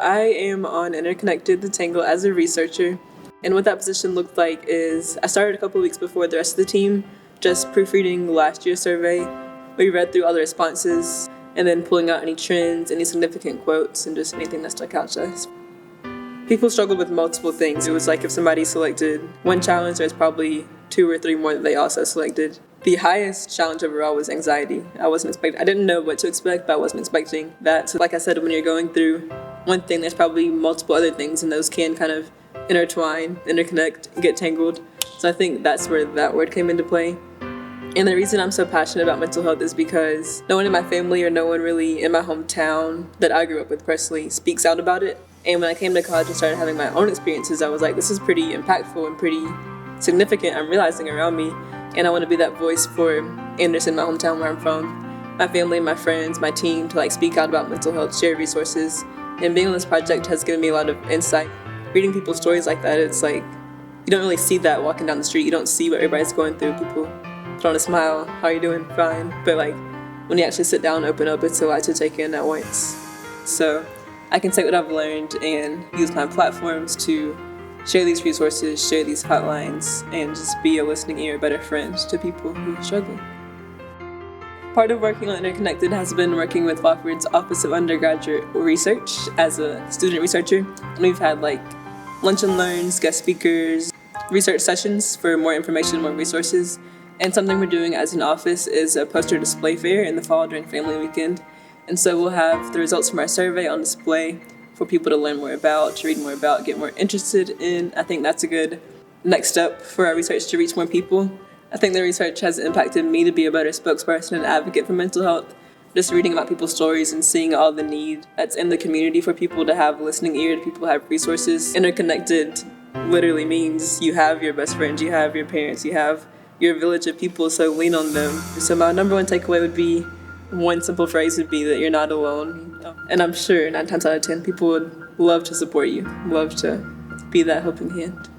I am on Interconnected, the Tangle, as a researcher. And what that position looked like is I started a couple weeks before the rest of the team, just proofreading last year's survey. We read through all the responses and then pulling out any trends, any significant quotes, and just anything that stuck out to us. People struggled with multiple things. It was like if somebody selected one challenge, there's probably 2 or 3 more that they also selected. The highest challenge overall was anxiety. I didn't know what to expect, but I wasn't expecting that. So like I said, when you're going through one thing, there's probably multiple other things, and those can kind of intertwine, interconnect, get tangled. So I think that's where that word came into play. And the reason I'm so passionate about mental health is because no one in my family or no one really in my hometown that I grew up with personally speaks out about it. And when I came to college and started having my own experiences, I was like, this is pretty impactful and pretty significant, I'm realizing, around me. And I want to be that voice for Anderson, my hometown where I'm from, my family, my friends, my team, to speak out about mental health, share resources. And being on this project has given me a lot of insight. Reading people's stories like that, it's like, you don't really see that walking down the street. You don't see what everybody's going through. People put on a smile, how are you doing? Fine. But when you actually sit down and open up, it's a lot to take in at once. So I can take what I've learned and use my platforms to share these resources, share these hotlines, and just be a listening ear, a better friend to people who are struggling. Part of working on Interconnected has been working with Wofford's Office of Undergraduate Research as a student researcher. And we've had lunch and learns, guest speakers, research sessions for more information, more resources. And something we're doing as an office is a poster display fair in the fall during Family Weekend. And so we'll have the results from our survey on display for people to learn more about, to read more about, get more interested in. I think that's a good next step for our research to reach more people. I think the research has impacted me to be a better spokesperson and advocate for mental health. Just reading about people's stories and seeing all the need that's in the community for people to have a listening ear, to people to have resources. Interconnected literally means you have your best friends, you have your parents, you have your village of people, so lean on them. So my number one takeaway would be, one simple phrase would be that you're not alone. And I'm sure 9 times out of 10 people would love to support you, love to be that helping hand.